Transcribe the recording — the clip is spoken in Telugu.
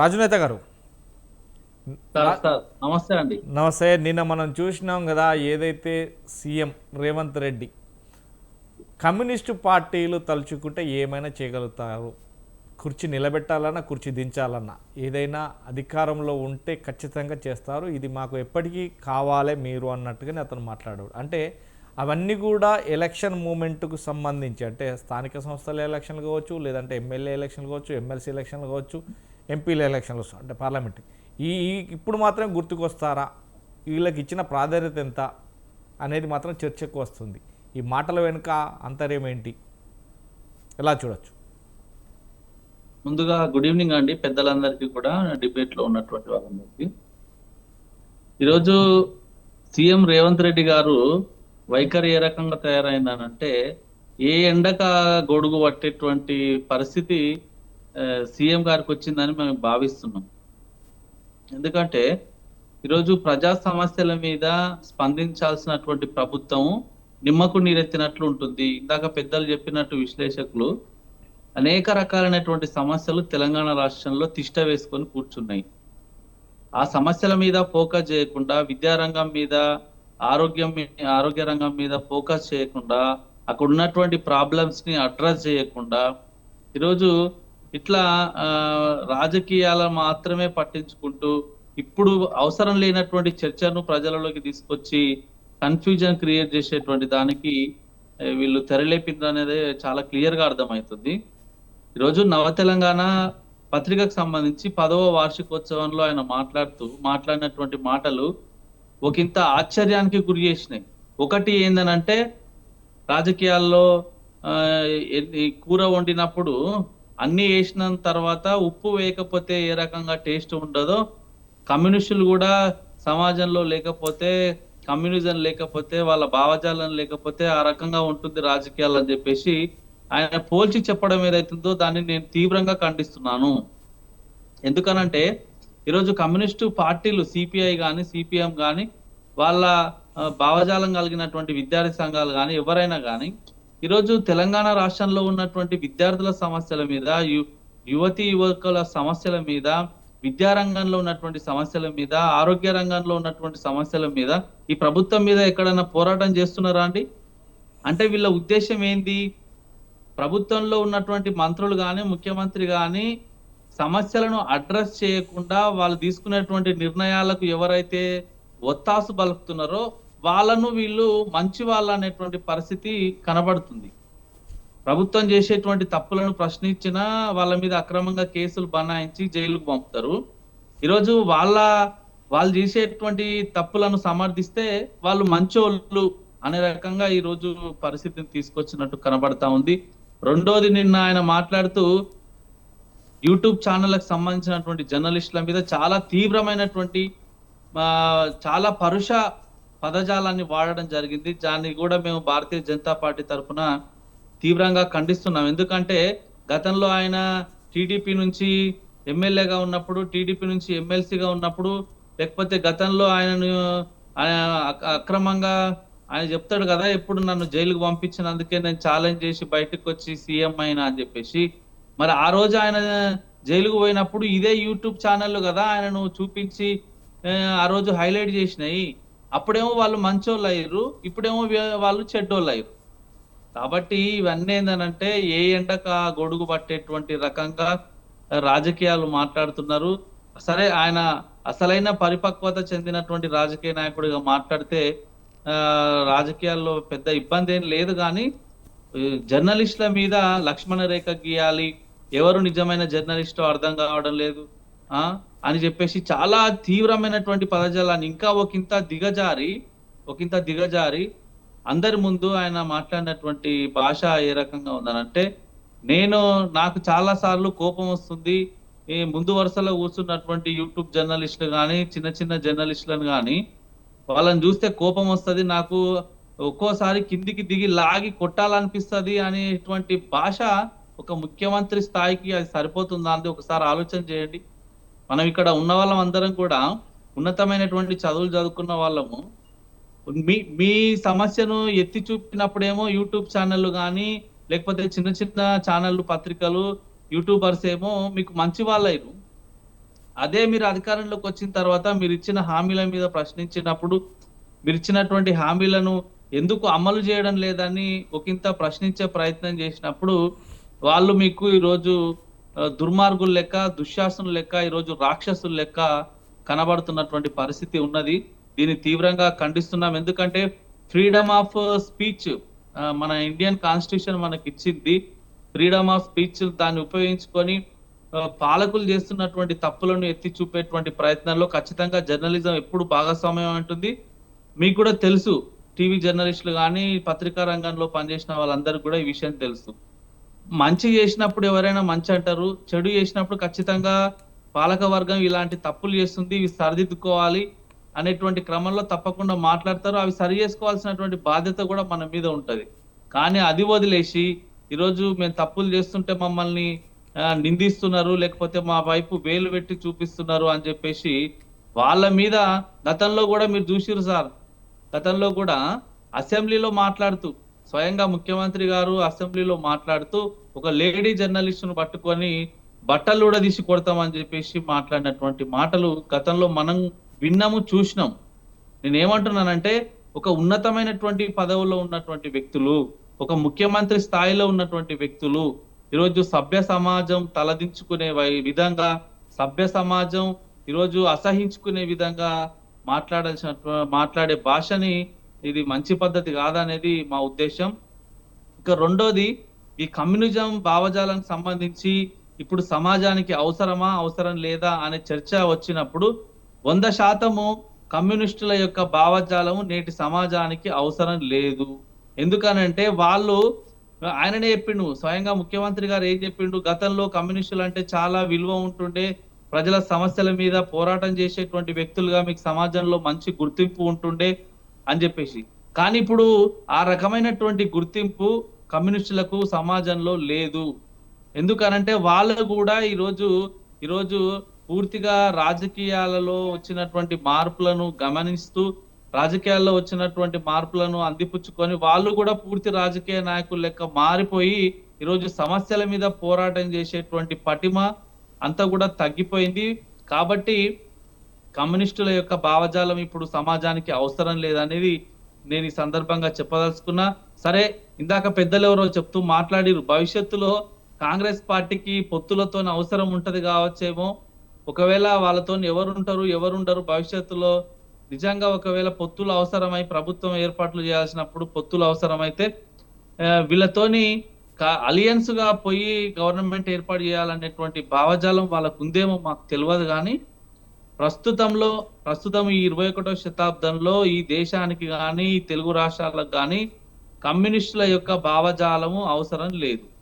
రాజునేత గారు నమస్తే అండి. నమస్తే. నిన్న మనం చూసినాం కదా, ఏదైతే సీఎం రేవంత్ రెడ్డి కమ్యూనిస్టు పార్టీలు తలుచుకుంటే ఏమైనా చేయగలుగుతారు, కుర్చీ నిలబెట్టాలన్నా కుర్చీ దించాలన్నా ఏదైనా అధికారంలో ఉంటే ఖచ్చితంగా చేస్తారు, ఇది మాకు ఎప్పటికీ కావాలే మీరు అన్నట్టుగానే అతను మాట్లాడాడు. అంటే అవన్నీ కూడా ఎలక్షన్ మూమెంట్కు సంబంధించి, అంటే స్థానిక సంస్థల ఎలక్షన్లు కావచ్చు, లేదంటే ఎమ్మెల్యే ఎలక్షన్లు కావచ్చు, ఎమ్మెల్సీ ఎలక్షన్లు కావచ్చు, ఎంపీల ఎలక్షన్లు అంటే పార్లమెంట్ ఈ ఇప్పుడు మాత్రం గుర్తుకొస్తారా, వీళ్ళకి ఇచ్చిన ప్రాధాన్యత ఎంత అనేది మాత్రం చర్చకు వస్తుంది. ఈ మాటల వెనుక అంతర్యం ఏంటి, ఎలా చూడొచ్చు? ముందుగా గుడ్ ఈవినింగ్ అండి పెద్దలందరికీ కూడా, డిబేట్ లో ఉన్నటువంటి వాళ్ళందరికీ. ఈరోజు సీఎం రేవంత్ రెడ్డి గారు వైఖరి ఏ రకంగా తయారైందనంటే, ఏ ఎండక గొడుగు పట్టేటువంటి పరిస్థితి సీఎం గారికి వచ్చిందని మేము భావిస్తున్నాం. ఎందుకంటే ఈరోజు ప్రజా సమస్యల మీద స్పందించాల్సినటువంటి ప్రభుత్వం నిమ్మకు నీరెత్తినట్లు ఉంటుంది. ఇందాక పెద్దలు చెప్పినట్టు విశ్లేషకులు, అనేక రకాలైనటువంటి సమస్యలు తెలంగాణ రాష్ట్రంలో తిష్ట వేసుకొని కూర్చున్నాయి. ఆ సమస్యల మీద ఫోకస్ చేయకుండా, విద్యారంగం మీద, ఆరోగ్య రంగం మీద ఫోకస్ చేయకుండా, అక్కడ ఉన్నటువంటి ప్రాబ్లమ్స్ ని అడ్రస్ చేయకుండా, ఈరోజు ఇట్లా రాజకీయాల మాత్రమే పట్టించుకుంటూ, ఇప్పుడు అవసరం లేనటువంటి చర్చను ప్రజలలోకి తీసుకొచ్చి కన్ఫ్యూజన్ క్రియేట్ చేసేటువంటి దానికి వీళ్ళు తెరలేపిండ్రు అనేది చాలా క్లియర్ గా అర్థమవుతుంది. ఈరోజు నవ తెలంగాణ పత్రికకు సంబంధించి 10వ వార్షికోత్సవంలో ఆయన మాట్లాడినటువంటి మాటలు ఒకంత ఆశ్చర్యానికి గురి చేసినాయి. ఒకటి ఏందనంటే, రాజకీయాల్లో కూర వండినప్పుడు అన్ని వేసిన తర్వాత ఉప్పు వేయకపోతే ఏ రకంగా టేస్ట్ ఉండదో, కమ్యూనిస్టులు కూడా సమాజంలో లేకపోతే, కమ్యూనిజం లేకపోతే, వాళ్ళ భావజాలం లేకపోతే ఆ రకంగా ఉంటుంది రాజకీయాలు అని చెప్పేసి ఆయన పోల్చి చెప్పడం ఏదైతుందో దాన్ని నేను తీవ్రంగా ఖండిస్తున్నాను. ఎందుకనంటే ఈరోజు కమ్యూనిస్టు పార్టీలు సిపిఐ కానీ, సిపిఎం కానీ, వాళ్ళ భావజాలం కలిగినటువంటి విద్యార్థి సంఘాలు కానీ, ఎవరైనా కానీ ఈరోజు తెలంగాణ రాష్ట్రంలో ఉన్నటువంటి విద్యార్థుల సమస్యల మీద, యువతి యువకుల సమస్యల మీద, విద్యారంగంలో ఉన్నటువంటి సమస్యల మీద, ఆరోగ్య రంగంలో ఉన్నటువంటి సమస్యల మీద ఈ ప్రభుత్వం మీద ఎక్కడైనా పోరాటం చేస్తున్నారా అండి? అంటే వీళ్ళ ఉద్దేశం ఏంది? ప్రభుత్వంలో ఉన్నటువంటి మంత్రులు కానీ, ముఖ్యమంత్రి కానీ సమస్యలను అడ్రస్ చేయకుండా వాళ్ళు తీసుకునేటువంటి నిర్ణయాలకు ఎవరైతే ఒత్తాసు పలుకుతున్నారో వాళ్ళను వీళ్ళు మంచి వాళ్ళ అనేటువంటి పరిస్థితి కనబడుతుంది. ప్రభుత్వం చేసేటువంటి తప్పులను ప్రశ్నించినా వాళ్ళ మీద అక్రమంగా కేసులు బనాయించి జైలుకు పంపుతారు. ఈరోజు వాళ్ళు చేసేటువంటి తప్పులను సమర్థిస్తే వాళ్ళు మంచోళ్ళు అనే రకంగా ఈరోజు పరిస్థితిని తీసుకొచ్చినట్టు కనబడతా ఉంది. రెండోది, నిన్న ఆయన మాట్లాడుతూ యూట్యూబ్ ఛానళ్ళకు సంబంధించినటువంటి జర్నలిస్టుల మీద చాలా తీవ్రమైనటువంటి చాలా పరుష పదజాలాన్ని వాడడం జరిగింది. దాన్ని కూడా మేము భారతీయ జనతా పార్టీ తరఫున తీవ్రంగా ఖండిస్తున్నాం. ఎందుకంటే గతంలో ఆయన టీడీపీ నుంచి ఎమ్మెల్యేగా ఉన్నప్పుడు, టీడీపీ నుంచి ఎమ్మెల్సీగా ఉన్నప్పుడు, లేకపోతే గతంలో ఆయనను అక్రమంగా ఆయన చెప్తాడు కదా, ఎప్పుడు నన్ను జైలుకు పంపించినందుకే నేను ఛాలెంజ్ చేసి బయటకు వచ్చి సీఎం అయినా అని చెప్పేసి. మరి ఆ రోజు ఆయన జైలుకు పోయినప్పుడు ఇదే యూట్యూబ్ ఛానళ్ళు కదా ఆయనను చూపించి ఆ రోజు హైలైట్ చేసినాయి. అప్పుడేమో వాళ్ళు మంచోళ్ళు అయ్యారు, ఇప్పుడేమో వాళ్ళు చెడ్డోళ్ళు అయ్యారు. కాబట్టి ఇవన్నీ ఏంటంటే ఏ ఎండక గొడుగు పట్టేటువంటి రకంగా రాజకీయాలు మాట్లాడుతున్నారు. సరే, ఆయన అసలైన పరిపక్వత చెందినటువంటి రాజకీయ నాయకుడిగా మాట్లాడితే రాజకీయాల్లో పెద్ద ఇబ్బంది ఏం లేదు. కానీ జర్నలిస్టుల మీద లక్ష్మణ రేఖ గీయాలి, ఎవరు నిజమైన జర్నలిస్టో అర్థం కావడం లేదు అని చెప్పేసి చాలా తీవ్రమైనటువంటి పదజాలాన్ని ఇంకా ఒకంత దిగజారి అందరి ముందు ఆయన మాట్లాడినటువంటి భాష ఏ రకంగా ఉందనంటే, నాకు చాలా సార్లు కోపం వస్తుంది, ఈ ముందు వరుసలో కూర్చున్నటువంటి యూట్యూబ్ జర్నలిస్టులు కానీ, చిన్న చిన్న జర్నలిస్టులను కానీ వాళ్ళని చూస్తే కోపం వస్తుంది, నాకు ఒక్కోసారి కిందికి దిగి లాగి కొట్టాలనిపిస్తుంది అనేటువంటి భాష ఒక ముఖ్యమంత్రి స్థాయికి అది సరిపోతుందా అని ఒకసారి ఆలోచన చేయండి. మనం ఇక్కడ ఉన్న వాళ్ళం అందరం కూడా ఉన్నతమైనటువంటి చదువులు చదువుకున్న వాళ్ళము. మీ సమస్యను ఎత్తి చూపినప్పుడేమో యూట్యూబ్ ఛానళ్ళు కానీ, లేకపోతే చిన్న చిన్న ఛానళ్ళు, పత్రికలు, యూట్యూబర్స్ ఏమో మీకు మంచి వాళ్ళయ్యారు. అదే మీరు అధికారంలోకి వచ్చిన తర్వాత మీరు ఇచ్చిన హామీల మీద ప్రశ్నించినప్పుడు, మీరు ఇచ్చినటువంటి హామీలను ఎందుకు అమలు చేయడం లేదని ఒకంత ప్రశ్నించే ప్రయత్నం చేసినప్పుడు, వాళ్ళు మీకు ఈరోజు దుర్మార్గులు లెక్క, దుశ్శాసనులు లెక్క, ఈరోజు రాక్షసులు లెక్క కనబడుతున్నటువంటి పరిస్థితి ఉన్నది. దీన్ని తీవ్రంగా ఖండిస్తున్నాం. ఎందుకంటే ఫ్రీడమ్ ఆఫ్ స్పీచ్ మన ఇండియన్ కాన్స్టిట్యూషన్ మనకిచ్చింది. ఫ్రీడమ్ ఆఫ్ స్పీచ్ దాన్ని ఉపయోగించుకొని పాలకులు చేస్తున్నటువంటి తప్పులను ఎత్తి చూపేటువంటి ప్రయత్నంలో ఖచ్చితంగా జర్నలిజం ఎప్పుడు భాగస్వామ్యం ఉంటుంది. మీకు కూడా తెలుసు. టీవీ జర్నలిస్టులు గాని, పత్రికా రంగంలో పనిచేసిన వాళ్ళందరికీ కూడా ఈ విషయం తెలుసు. మంచి చేసినప్పుడు ఎవరైనా మంచి అంటారు. చెడు చేసినప్పుడు ఖచ్చితంగా పాలక వర్గం ఇలాంటి తప్పులు చేస్తుంది, ఇవి సరిదిద్దుకోవాలి అనేటువంటి క్రమంలో తప్పకుండా మాట్లాడతారు. అవి సరి చేసుకోవాల్సినటువంటి బాధ్యత కూడా మన మీద ఉంటది. కానీ అది వదిలేసి ఈరోజు మేము తప్పులు చేస్తుంటే మమ్మల్ని నిందిస్తున్నారు, లేకపోతే మా వైపు వేలు పెట్టి చూపిస్తున్నారు అని చెప్పేసి వాళ్ళ మీద గతంలో కూడా మీరు చూసిర్రు సార్. గతంలో కూడా అసెంబ్లీలో మాట్లాడుతూ స్వయంగా ముఖ్యమంత్రి గారు అసెంబ్లీలో మాట్లాడుతూ ఒక లేడీ జర్నలిస్టును పట్టుకొని బట్టలు కూడా తీసి కొడతామని చెప్పేసి మాట్లాడినటువంటి మాటలు గతంలో మనం విన్నాము, చూసినాం. నేనేమంటున్నానంటే ఒక ఉన్నతమైనటువంటి పదవుల్లో ఉన్నటువంటి వ్యక్తులు, ఒక ముఖ్యమంత్రి స్థాయిలో ఉన్నటువంటి వ్యక్తులు ఈరోజు సభ్య సమాజం తలదించుకునే విధంగా, సభ్య సమాజం ఈరోజు అసహించుకునే విధంగా మాట్లాడే భాషని ఇది మంచి పద్ధతి కాదనేది మా ఉద్దేశం. ఇక రెండోది, ఈ కమ్యూనిజం భావజాలానికి సంబంధించి ఇప్పుడు సమాజానికి అవసరమా, అవసరం లేదా అనే చర్చ వచ్చినప్పుడు 100% కమ్యూనిస్టుల యొక్క భావజాలము నేటి సమాజానికి అవసరం లేదు. ఎందుకనంటే వాళ్ళు ఆయననే చెప్పిండు, స్వయంగా ముఖ్యమంత్రి గారు ఏం చెప్పిండు, గతంలో కమ్యూనిస్టులు అంటే చాలా విలువ ఉంటుండే, ప్రజల సమస్యల మీద పోరాటం చేసేటువంటి వ్యక్తులుగా మీకు సమాజంలో మంచి గుర్తింపు ఉంటుండే అని చెప్పేసి. కానీ ఇప్పుడు ఆ రకమైనటువంటి గుర్తింపు కమ్యూనిస్టులకు సమాజంలో లేదు. ఎందుకనంటే వాళ్ళు కూడా ఈరోజు పూర్తిగా రాజకీయాలలో వచ్చినటువంటి మార్పులను గమనిస్తూ, రాజకీయాల్లో వచ్చినటువంటి మార్పులను అందిపుచ్చుకొని వాళ్ళు కూడా పూర్తి రాజకీయ నాయకులు లెక్క మారిపోయి ఈరోజు సమస్యల మీద పోరాటం చేసేటువంటి పటిమ అంతా కూడా తగ్గిపోయింది. కాబట్టి కమ్యూనిస్టుల యొక్క భావజాలం ఇప్పుడు సమాజానికి అవసరం లేదనేది నేను ఈ సందర్భంగా చెప్పదలుచుకున్నా. సరే, ఇందాక పెద్దలు ఎవరో చెప్తూ మాట్లాడిరు, భవిష్యత్తులో కాంగ్రెస్ పార్టీకి పొత్తులతో అవసరం ఉంటది కావచ్చేమో. ఒకవేళ వాళ్ళతో ఎవరుంటారు ఎవరుండరు భవిష్యత్తులో నిజంగా ఒకవేళ పొత్తులు అవసరమై ప్రభుత్వం ఏర్పాట్లు చేయాల్సినప్పుడు పొత్తులు అవసరమైతే వీళ్ళతోని అలియన్స్ గా పోయి గవర్నమెంట్ ఏర్పాటు చేయాలనేటువంటి భావజాలం వాళ్ళకు ఉందేమో మాకు తెలియదు. కానీ ప్రస్తుతం ఈ 21వ శతాబ్దంలో ఈ దేశానికి కానీ తెలుగు రాష్ట్రాలకు కానీ కమ్యూనిస్టుల యొక్క భావజాలము అవసరం లేదు.